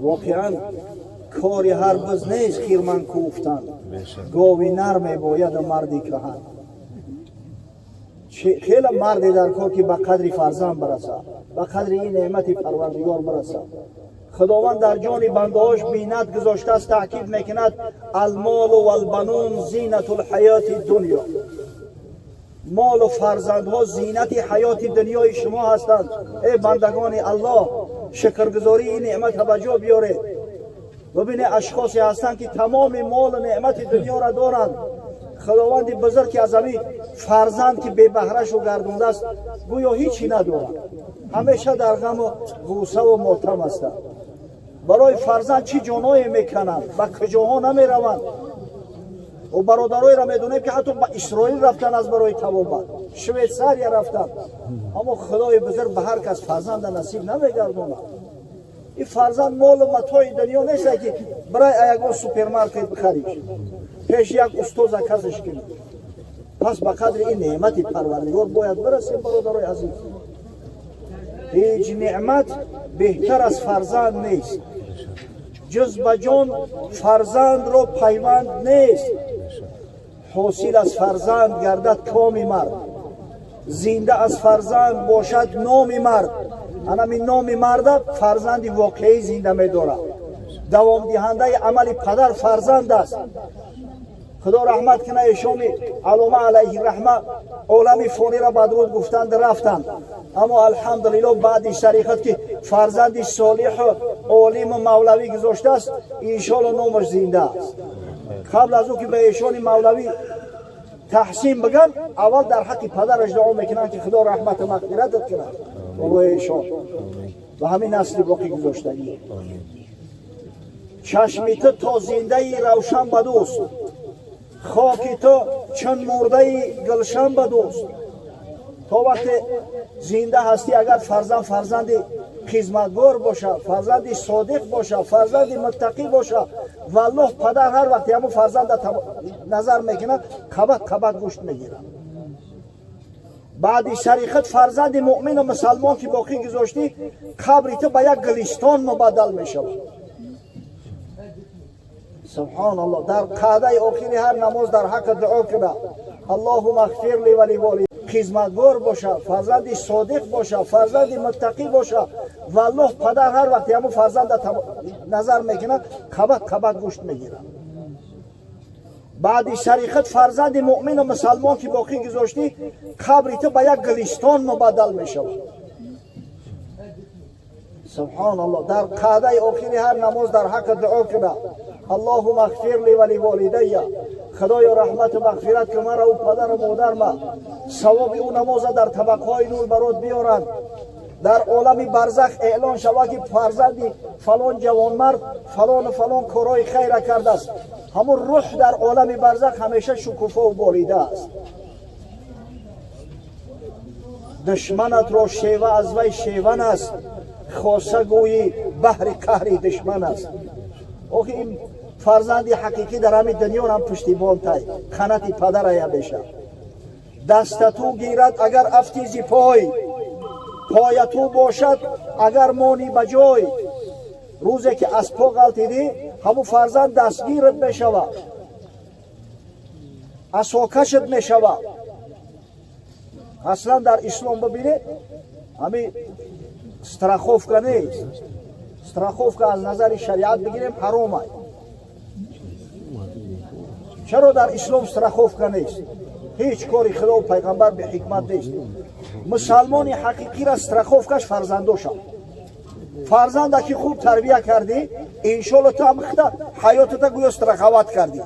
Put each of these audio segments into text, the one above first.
واقعا کاری هر بز نیست خیرمن کوفتن، گاوی نرمه باید مردی کهن. خیلی مردی در کار که به قدر فرزند برسه، به قدر این نعمت پروردگار برسه. خداوند در جان بندهاش بینت گذاشته است، تاکید میکند المال و البنون زینت الحیات دنیا. مال و فرزندها زینت حیات دنیای شما هستند. ای بندگان الله، شکرگزاری این نعمت به جا بیاره. ببینید اشخاصی هستند که تمام مال و نعمت دنیا را دارند، خداوند بزرگ از همین فرزند که بی بهره شو گردونده است گویا هیچی ندارد، همیشه در غم و غوسه و ماتم هستند. برای فرزند چی جانایی میکنند، به کجاها نمیروند. و برادرای را میدونیم که حتی به اسرائیل رفتن از برای توبه، شویتساریا رفتن، اما خدای بزرگ به هر کس فرزند نصیب نمیگردونه. این فرزند مال و متاع دنیا نیست که برای یک سوپرمارکت بخریش، پیش یک استاد کسش کنی. پس به قدر این نعمت پروردگار باید برسیم برادرای عزیز. هیچ نعمت بهتر از فرزند نیست. جز به جان فرزند را پیوند نیست. حاصل از فرزند گردد کام مرد، زنده از فرزند باشد نام مرد. همین نام مرد فرزند واقعی زنده می دارد. دوام دهنده عمل پدر فرزند است. خدا رحمت کنه ایشون علامه علیه الرحمه عالم فانی را بدرود گفتند رفتند، اما الحمدلله بعد شریعت که فرزند صالح و عالم و مولوی گذاشته است، ان شاء الله نامش زنده است. قبل از او که به ایشون مولوی تحسین بگن، اول در حق پدرش دعا میکنن که خدا رحمت و مغفرت کنه و ایشون و همین نسل باقی گذاشتگی. چشمی تو تا زنده روشن بدوست، خاکی تو چون مرده گلشن بدوست. تا وقت زنده هستی اگر فرزند خدمتگار باشه، فرزند صادق باشه، فرزند متقی باشه، والله پدر هر وقت همون فرزند نظر میکنه کبک گوشت میگیره. بعد شریعت فرزند مؤمن و مسلمان که باقی گذاشتی، قبر تو به یک گلستان مبدل میشود. سبحان الله. در قعده آخری هر نماز در حق دعا کنه اللهم اغفر لی و لوالدی. خدمتگار باشه، فرزند صادق باشه، فرزند متقی باشه، والله پدر هر وقت همون فرزند نظر میکنه کبک گوشت میگیره. بعد شریعت فرزند مؤمن و مسلمان که باقی گذاشتی، قبر تو به یک گلستان مبدل میشود. سبحان الله. در قعده آخری هر نماز در حق دعا کنه اللهم اغفر لی و لوالدی. خدایا رحمت و مغفرت که مرا و پدر و مادر ما ثواب او نماز در طبقهای نور برات بیارند. در عالم برزخ اعلان شود که فرزند فلان جوانمرد فلان و فلان کارهای خیر کرده است. همون روح در عالم برزخ همیشه شکوفا و باریده است. دشمنت را شیوه از وی شیون است، خاصه گویی بحر قهری دشمن است. اوکی این فرزندی حقیقی در همین دنیا هم پشتیبان تای خانت پدر ایا بشه. دست تو گیرد اگر افتیزی پای تو باشد اگر مانی بجای. روزی که از پا غلطیدی همون فرزند دستگیرت میشود، عصاکشت میشود. اصلا در اسلام ببینید همین استراخوفکا نیست. استراخوفکا از نظر شریعت بگیریم حرام است. چرا در اسلام استراخوفکا نیست؟ هیچ کاری خدا و پیغمبر به حکمت نیست. مسلمان حقیقی را استراخوفکاش فرزندوشه. فرزند که خوب تربیه کردی انشالله تو هم حیاتت گویا استراخوت کردی،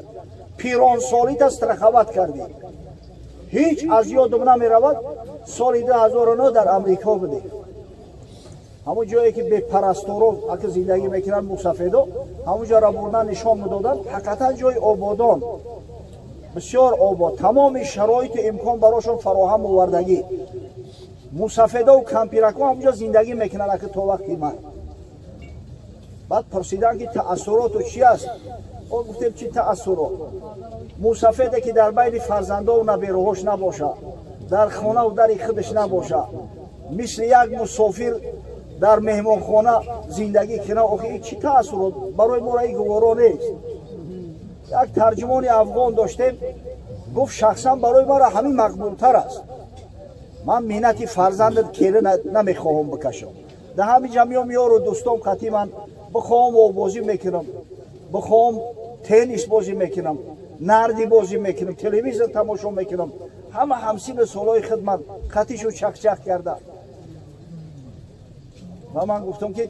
پیران سالیت استراخوت کردی. هیچ از یادم نمی رود سال 2009 در امریکا بوده، همون جایی که به پرستاران که زندگی میکنن موسفیدا همون جا را بردن نشان میدادن. حقیقتا جای آبادان بسیار آباد، تمام شرایط امکان براشون فراهم آوردگی. موسفیدا و کمپیرکا همونجا زندگی میکنن که تا وقتی من. بعد پرسیدن که تأثیرات چی است؟ ما گفتیم چی تأثیرات؟ موسفیده که در بین فرزندا و نبیروهاش نباشه، در خانه و در خودش نباشه، مثل یک مسافر در مهمانخانه زندگی کنه آخه چی تأثیر برای ما رای گوارا نیست. یک ترجمان افغان داشتیم گفت شخصا برای ما را همین مقبول تر است. من مینتی فرزند کیره نمیخواهم بکشم. در همین جمعیام یار و دوستام قطعی من بخواهم بازی میکنم، بخواهم تنیس بازی میکنم، نردی بازی میکنم، تلویزیون تماشا میکنم. همه همسین سالهای خدمت قطعیشو چک چک کرده و من گفتم که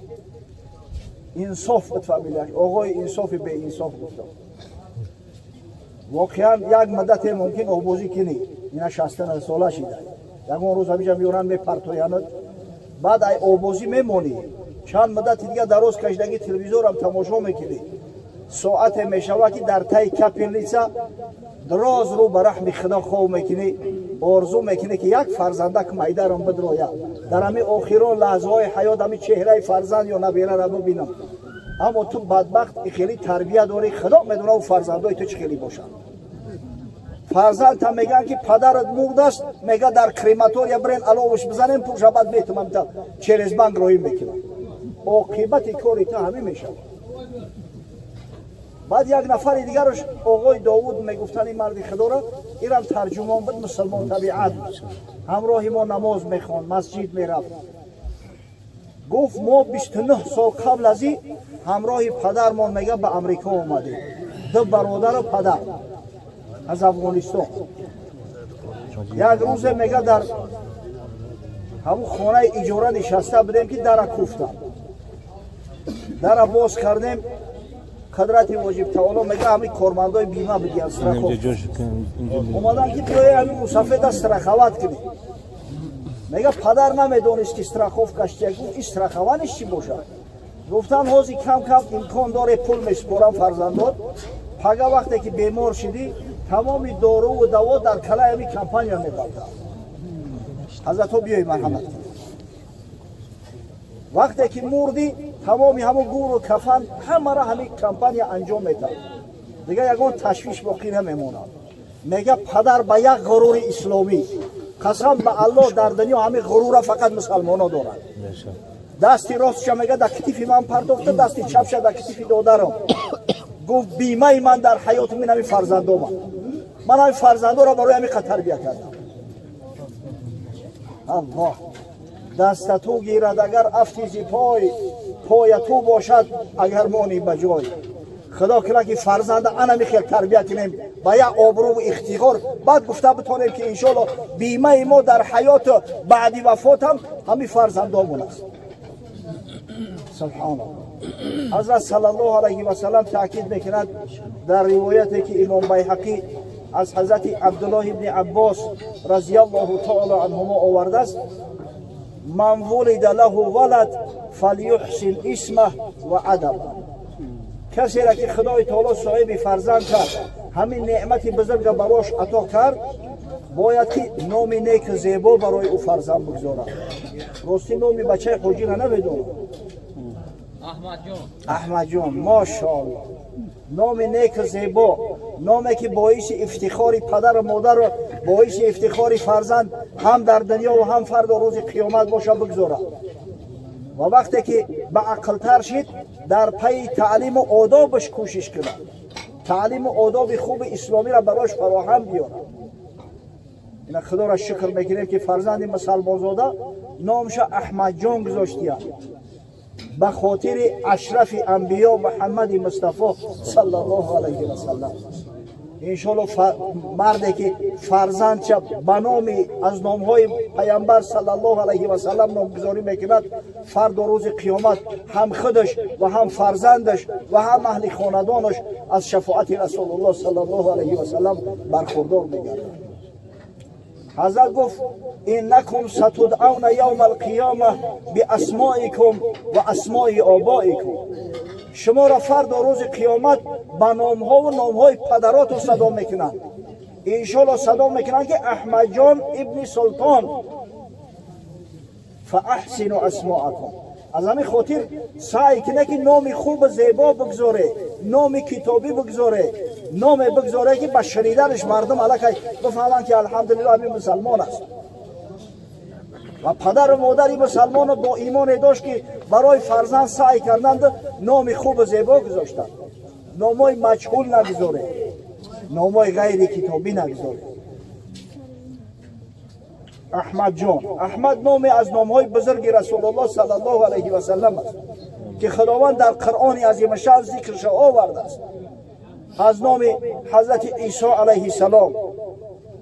انصاف بتفهمیدش. آقای انصاف به انصاف گفتم واقعا یک مدت ممکن آبازی کنی اینا 60 ساله شده یکون روز همیشه میورن میپرتویند بعد ای آبازی میمونی چند مدت دیگه دراز کشیدگی تلویزیون هم تماشا میکنی ساعت میشوه که در تای کپیلیسا دراز رو به رحم خدا خواه میکنی آرزو میکنی که یک فرزندک میده رو بدروید در همین آخران لحظه های حیات همین چهره فرزند یا نبیره رو ببینم. اما تو بدبخت خیلی تربیت داری خدا میدونه و فرزندای تو چه خیلی باشن. فرزند هم میگن که پدرت مرده است میگه در کریماتوریا برین علاوش بزنیم پول شبت میتونم تا چریز بانک روی میکنم. عاقبت کاری تا همین میشه. بعد یک نفر دیگرش آقای داوود میگفتن این مرد خدا را ایران ترجمان بود مسلمان طبیعت همراه ما نماز میخوان مسجد میرفت. گفت ما 29 سال قبل از این همراه پدرمان میگه به امریکا اومدیم. دو برادر و پدر از افغانستان. یک روز میگه در همون خانه اجاره نشسته بودیم که در کوفتم. در باز کردیم قدرت واجب تعالی میگه همین کارمندای بیمه بدی از استراخوف اومدن که بیایی همین مسافت استراخوات کنی. میگه پدر نمیدونست که استراخوف کشتیه گفت استراخوانش چی باشه. گفتن حوزی کم کم امکان داره پول میسپارم فرزندات پگه وقتی که بیمار شدی تمامی دارو و دوا در کلای همین کمپانی هم میبرده حضرت ها بیایی مرحمت کنی. وقتی که مردی تمامی همون گور و کفن همه را همین کمپانی انجام میده دیگه یکون تشویش باقی نمیمونه. میگه پدر به یک غرور اسلامی قسم به الله در دنیا همین غرور فقط مسلمان ها دارن. دستی راستش میگه در کتیفی من پرداخته دستی چپش در کتیفی دادرم. گفت بیمه من در حیات من همین فرزندام من همین فرزندا را برای همین تربیت کردم. الله دست تو گیرد اگر افتیزی پای تو باشد اگر مانی بجای. خدا کنه که فرزند انمی خیلی تربیت کنیم با یک آبرو و افتخار بعد گفته بتونیم که انشالله بیمه ما در حیات بعدی وفات هم همین فرزندامون است. سبحان الله. حضرت صلی الله علیه و سلم تاکید میکند در روایتی که امام بیهقی از حضرت عبدالله ابن عباس رضی الله تعالی عنهما آورده است من ولد له ولد فلیحسن اسمه و ادبه. کسی را که خدای تعالی صاحب فرزند کرد همین نعمت بزرگ براش عطا کرد باید که نام نیک زیبا برای او فرزند بگذارد. راستی نام بچه خوجی را نمیدونه احمد جان ماشاءالله نام نیک زیبا نامی که باعث افتخار پدر و مادر و باعث افتخار فرزند هم در دنیا و هم فردا روز قیامت باشه بگذاره. و وقتی که به عقل تر شد در پی تعلیم و آدابش کوشش کنه تعلیم و آداب خوب اسلامی را براش فراهم بیاره. این خدا را شکر میکنیم که فرزند مسلمان زاده نامش احمد جان گذاشتیه به خاطر اشرف انبیا محمد مصطفی صلی الله علیه و سلم. انشالله مردی که فرزند چه به نام از نامهای پیامبر صلی الله علیه و سلم نامگذاری میکند فردا روز قیامت هم خودش و هم فرزندش و هم اهل خاندانش از شفاعت رسول الله صلی الله علیه و سلم برخوردار میگردند. حضرت گفت انکم ستدعون یوم القیامه باسمائکم و اسماء آبائکم. شما را فردا روز قیامت به نامها و نامهای پدراتون صدا میکنند. انشالله صدا میکنند که احمد جان ابن سلطان فاحسنوا اسماءکم. از همین خاطر سعی کنه که نام خوب زیبا بگذاره نام کتابی بگذاره نام بگذاره که به شنیدنش مردم الکی بفهمند که الحمدلله همین مسلمان است. و پدر و مادری مسلمان با ایمان داشت که برای فرزند سعی کردند نام خوب و زیبا گذاشتند. نامای مجهول نگذاره، نامای غیر کتابی نگذاره. احمد جان، احمد نامی از نامهای بزرگ رسول الله صلی الله علیه و سلم است که خداوند در قرآن عظیم شأن ذکرش آورده است. از نام حضرت عیسی علیه السلام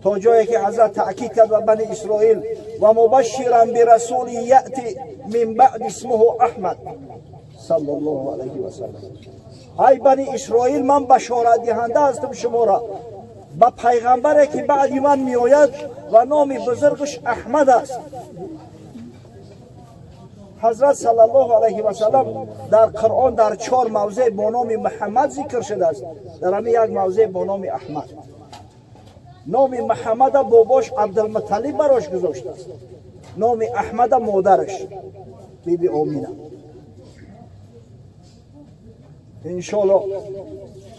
تا جایی که حضرت تأکید کرد و بنی اسرائیل و مبشرا برسول یأتی من بعد اسمه احمد صلی الله علیه و سلم. ای بنی اسرائیل، من بشارت دهنده هستم شما را به پیغمبری که بعد من می آید و نام بزرگش احمد است. حضرت صلی الله علیه و سلم در قرآن در 4 موضع با نام محمد ذکر شده است، در همین یک موضع با نام احمد. نام محمد باباش عبدالمطلب براش گذاشته است، نام احمد مادرش بیبی آمینه. انشالله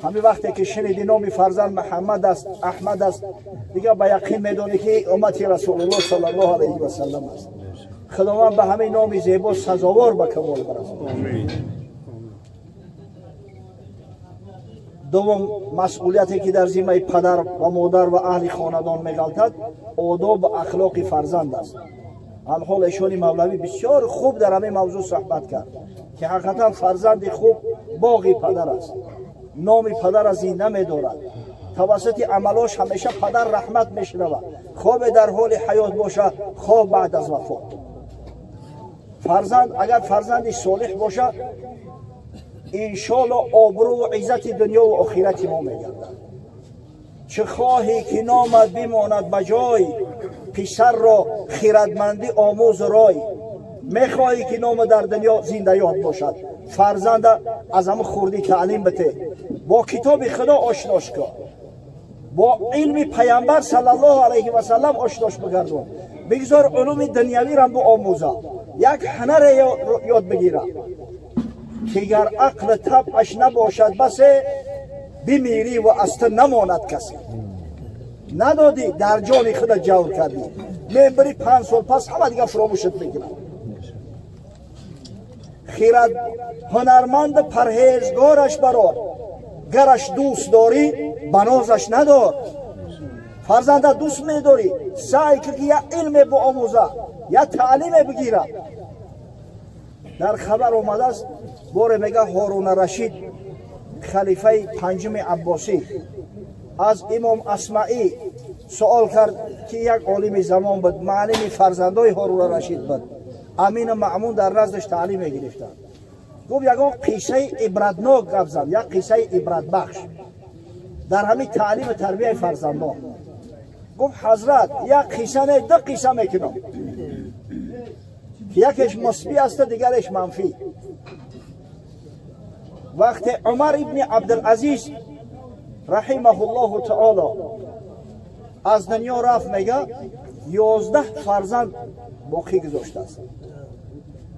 همین وقتی که شنیدی نام فرزند محمد است، احمد است، دیگه به یقین میدونی که امتی رسول الله صلی الله علیه و سلم است. خداوند به همین نام زیبا سزاوار به کمال برساند. دوم مسئولیتی که در ذمه پدر و مادر و اهل خاندان می‌غلطد، آداب و اخلاق فرزند است. الحال ایشانی مولوی بسیار خوب در همین موضوع صحبت کرد که حقیقتا فرزند خوب باغی پدر است، نام پدر را زنده می‌دارد. توسط عملاش همیشه پدر رحمت می‌شنود، خواب در حال حیات باشه، خواب بعد از وفات. فرزند اگر فرزند صالح باشه، انشالله آبرو و عزت دنیا و آخرت ما میگردد. چه خواهی که نامت بماند بجای، پسر را خردمندی آموز رای. میخواهی که نام در دنیا زنده یاد باشد، فرزند از همه خوردی تعلیم بده، با کتاب خدا آشناش کن، با علم پیامبر صلی الله علیه و سلم آشناش بگردون. بگذار علوم دنیوی را با آموزه، یک هنر یاد بگیره که گر عقل طبعش نباشد بس، بمیری و اصلا نماند کسی. ندادی در جان خود جور کردی، میبری 5 سال پس همه دیگه فراموشت میکنن. خیرد هنرمند پرهیزگارش برار، گرش دوست داری بنازش ندار. فرزند دوست میداری، سعی که یا علم با آموزه یا تعلیم بگیره. در خبر اومده است باره میگه هارون رشید خلیفه 5 عباسی از امام اصمعی سوال کرد که یک عالم زمان بود، معلم فرزندای هارون رشید بود، امین مأمون در نزدش تعلیم گرفتن. گفت یگان قصه عبرتناک گفت زد، یک قصه عبرت بخش در همین تعلیم تربیت فرزندان. گفت حضرت یک قصه نه 2 قصه میکنم، یکیش مثبت است دیگرش منفی. وقتی عمر ابن عبدالعزیز رحمه الله تعالی از دنیا رفت، میگه 11 فرزند باقی گذاشته است.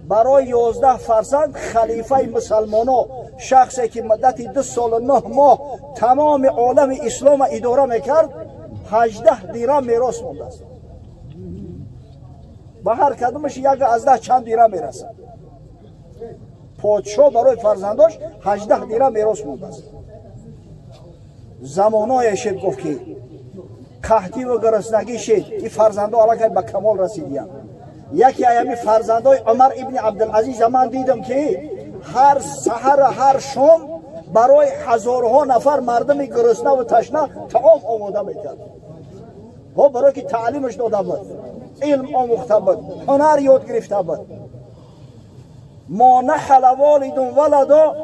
برای 11 فرزند خلیفه مسلمانان، شخصی که مدت 2 سال و 9 ماه تمام عالم اسلام اداره میکرد، 18 درم میراث مونده است. با هر کدومش یک از 10 چند درم میرسد. پادشاه برای فرزنداش 18 درم میراث مونده است. زمانای شد گفت که قحطی و گرسنگی شد، این فرزندا علاقه به کمال رسیدند. یکی ایامی فرزندای عمر ابن عبدالعزیز من دیدم که هر سحر هر شام برای هزارها نفر مردم گرسنه و تشنه طعام آماده میکرد. و برای که تعلیمش داده بود، علم آموخته بود، هنر یاد گرفته بود. ما نحل والد ولدا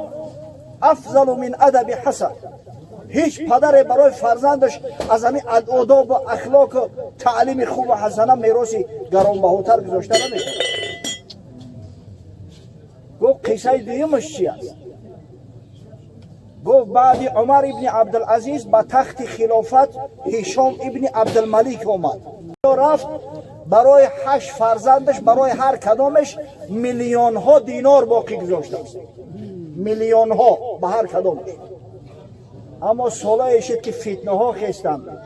افضل من ادب حسن. هیچ پدر برای فرزندش از همین آداب و اخلاق و تعلیم خوب و حسنه میراثی گرانبهاتر گذاشته نمیشه. گفت قصه دویمش چی است؟ گفت بعد عمر ابن عبدالعزیز به تخت خلافت هشام ابن عبدالملک اومد، رفت برای 8 فرزندش برای هر کدامش میلیون ها دینار باقی گذاشته است، میلیون ها به هر کدامش. اما سالای شد که فتنه ها خستند،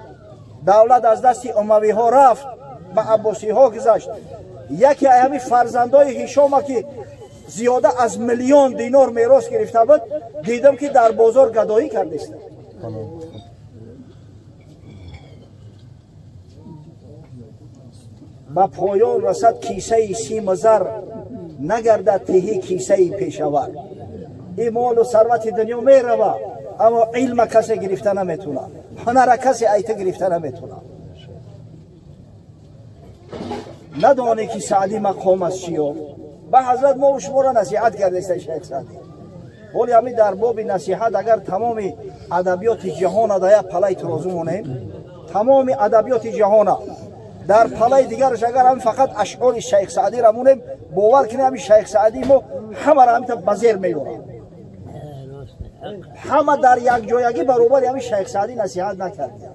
دولت از دست اموی ها رفت به عباسی ها گذشت. یکی همین فرزندای هیشام که زیاده از میلیون دینار میراث گرفته بود، دیدم که در بازار گدایی کرده است. با پایان رسد کیسه سیم زر، نگردد تهی کیسه پیشور. این مال و ثروت دنیا میرود، اما علم کسی گرفته نمیتونه، هنر کسی ایته گرفته نمیتونه. ندانی که سعدی مقام است چیه؟ به حضرت ما و شما را نصیحت کرده است شیخ سعدی. ولی همین در باب نصیحت اگر تمام ادبیات جهان در یک پله ترازو مونیم، تمام ادبیات جهان در پله دیگرش اگر هم فقط اشعار شیخ سعدی را مونیم، باور کنیم همین شیخ سعدی ما همه را همین بزیر میوریم. همه در یک جایگی برابر همین شیخ سعدی نصیحت نکردیم.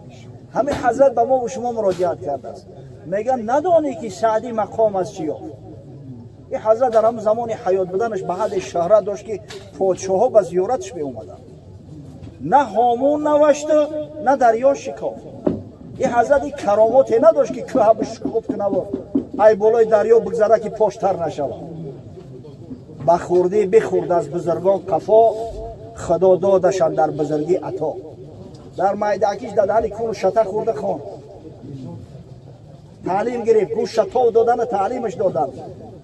همین حضرت به ما و شما مراجعت کرده است، میگن ندانی که سعدی مقام از چیه؟ این حضرت در هم زمان حیات بودنش به حد شهرت داشت که پادشاه ها به زیارتش می اومدن، نه هامون نوشته نه دریا شکافت. این حضرت کراماتی نداشت که کوه بشکافت کنه و ای بالای دریا بگذره که پشتر نشود. بخورده بخورد از بزرگان قفا، خدا دادشان در بزرگی عطا. در میدکیش در حالی کون شته خورده خان، تعلیم گرفت، گوش شتا دادن تعلیمش دادن.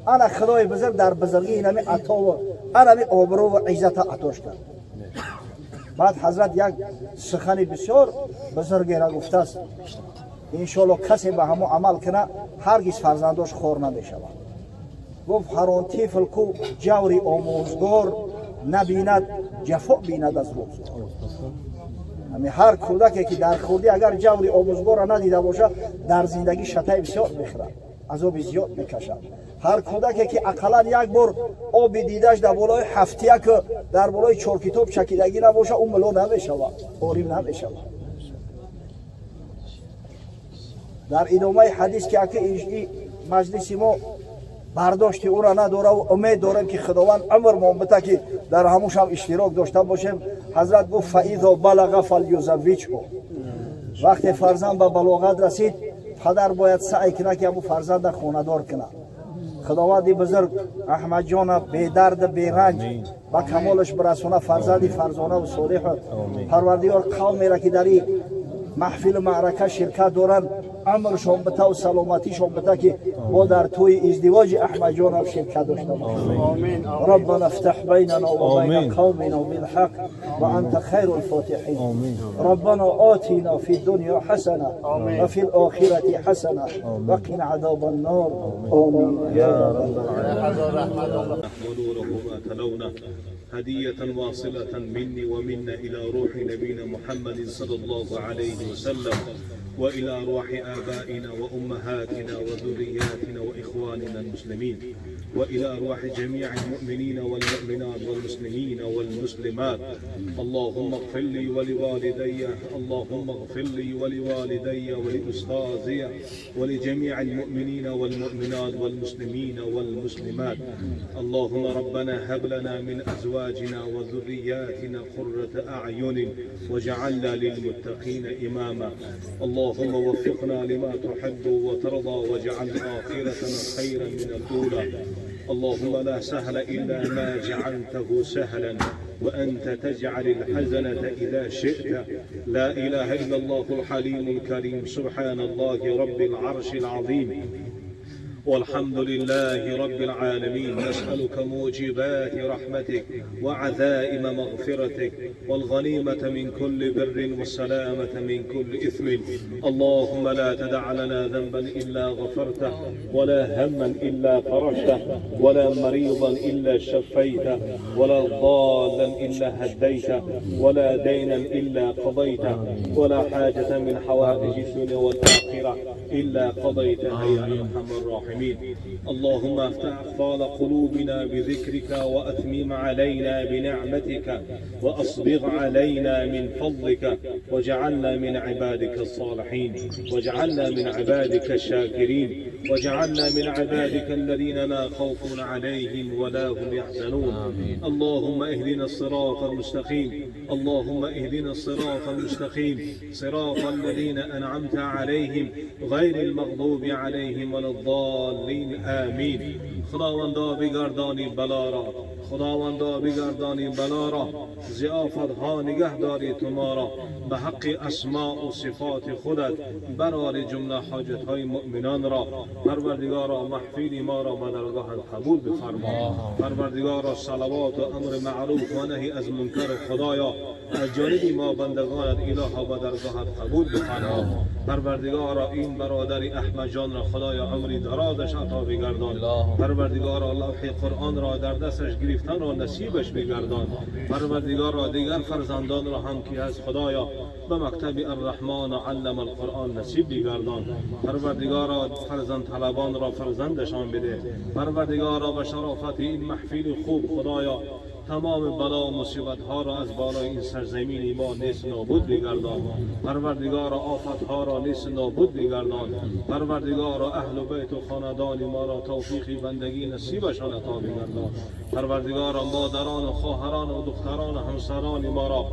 انا خدای بزرگ در بزرگی اینمی عطا و اینمی آبرو و عزت عطاش کرد. بعد حضرت یک سخن بسیار بزرگی را گفته است، انشالله کسی به همو عمل کنه هرگز فرزنداش خور نمیشود. گفت هر آن طفل کو جوری آموزگار، نبیند جفا بیند از روزگار. همین هر کودکی که در خردی اگر جوری آموزگار را ندیده باشه، در زندگی شتای بسیار میخورد، عذاب زیاد میکشد. هر کودکی که اقلا یک بار آب دیدهش در بالای هفتیه که در بالای 4 کتاب چکیدگی نباشه، اون ملو نمیشود، عالم نمیشود. در ادامه حدیث که این مجلس ما برداشت او را نداره و امید دارم که خداوند عمر ما بده که در هموش هم اشتراک داشته باشیم. حضرت گفت فاذا بلغ فلیزوجه، وقتی فرزند به بلاغت رسید پدر باید سعی کنه که ابو فرزند خانه‌دار کنه. خداوند بزرگ احمد جان بی درد بی رنج با کمالش برسونه، فرزندی فرزانه و صالح. پروردگار قومی را که در این محفل معرکه شرکت دارن عمرشون بده و سلامتیشون بده که ما در توی ازدواج احمد جان شرکت داشته باشیم. ربنا افتح بیننا و بین قومنا بالحق و انت خیر الفاتحین. ربنا آتنا فی الدنیا حسنه و فی الاخره حسنه و قنا عذاب النار. آمین یا رب العالمین. هدية واصلة مني ومنا إلى روح نبينا محمد صلى الله عليه وسلم، وإلى روح آبائنا وأمهاتنا وذرياتنا وإخواننا المسلمين، وإلى أرواح جميع المؤمنين والمؤمنات والمسلمين والمسلمات. اللهم اغفر لي ولوالدي، اللهم اغفر لي ولوالدي ولأستاذي ولجميع المؤمنين والمؤمنات والمسلمين والمسلمات. اللهم ربنا هب لنا من أزواجنا وذرياتنا قرة أعين واجعلنا للمتقين إماما. اللهم وفقنا لما تحب وترضى واجعل آخرتنا خيرا من الأولى. اللهم لا سهل إلا ما جعلته سهلا وأنت تجعل الحزنة إذا شئت. لا إله إلا الله الحليم الكريم، سبحان الله رب العرش العظيم، والحمد لله رب العالمين. نسألك موجبات رحمتك وعزائم مغفرتك والغنيمة من كل بر والسلامة من كل إثم. اللهم لا تدع لنا ذنبا إلا غفرته، ولا هما إلا فرجته، ولا مريضا إلا شفيته، ولا ضالا إلا هديته، ولا دينا إلا قضيته، ولا حاجة من حوائج الدنيا والآخرة إلا قضيتها يا أرحم الراحمين. اللهم افتح أقفال قلوبنا بذكرك وأتمم علينا بنعمتك وأصبغ علينا من فضلك، واجعلنا من عبادك الصالحين، واجعلنا من عبادك الشاكرين، واجعلنا من عبادك الذين لا خوف عليهم ولا هم يحزنون. اللهم اهدنا الصراط المستقيم، اللهم اهدنا الصراط المستقيم، صراط الذين أنعمت عليهم غير المغضوب عليهم ولا الضالين. آمین. خداوندا بگردانی بلا را، خداوندا بگردانی بلا را، ضعافت ها نگهداری تو ما را، به حق اسماء و صفات خودت برار جمله حاجت های مؤمنان را. پروردگارا محفل ما را به درگاهت قبول بفرما. پروردگارا صلوات و امر معروف و نهی از منکر خدایا از جانب ما بندگانت الها به درگاهت قبول بفرما. پروردگارا این برادر احمد جان را خدایا عمری درازش عطا بگردان. پروردگارا لوح قرآن را در دستش گرفتن را نصیبش بگردان. پروردگارا دیگر فرزندان را هم که از خدایا به مکتب الرحمن علم القرآن نصیب بگردان. پروردگارا فرزند طلبان را فرزندشان بده. پروردگارا به شرافت این محفل خوب خدایا تمام بلا و مصیبت ها را از بالای این سرزمین ما نیست نابود بگردان. پروردگار آفت ها را نیست نابود بگردان. پروردگار اهل بیت و خاندان ما را توفیق بندگی نصیبشان عطا بگردان. پروردگار مادران و خواهران و دختران و همسران ما را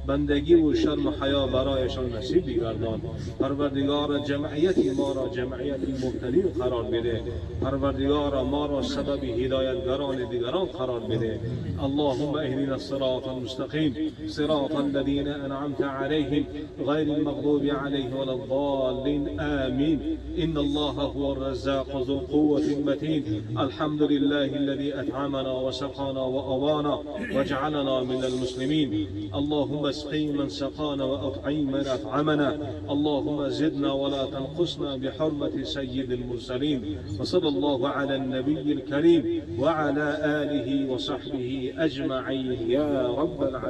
بندگی و شرم و حیا برایشان نصیب بگردان. پروردگار جمعیت ما را جمعیت مبتدی قرار بده. پروردگار ما را سبب هدایتگران دیگران قرار بده. اللهم اهدنا الصراط المستقيم صراط الذين أنعمت عليهم غير المغضوب عليهم ولا الضالين آمين. إن الله هو الرزاق ذو القوة المتين. الحمد لله الذي أطعمنا وسقانا وأوانا وجعلنا من المسلمين. اللهم اسقي من سقانا وأطعم من أطعمنا. اللهم زدنا ولا تنقصنا بحرمة سيد المرسلين. وصلى الله على النبي الكريم وعلى آله وصحبه أجمعين يا رب العالمين.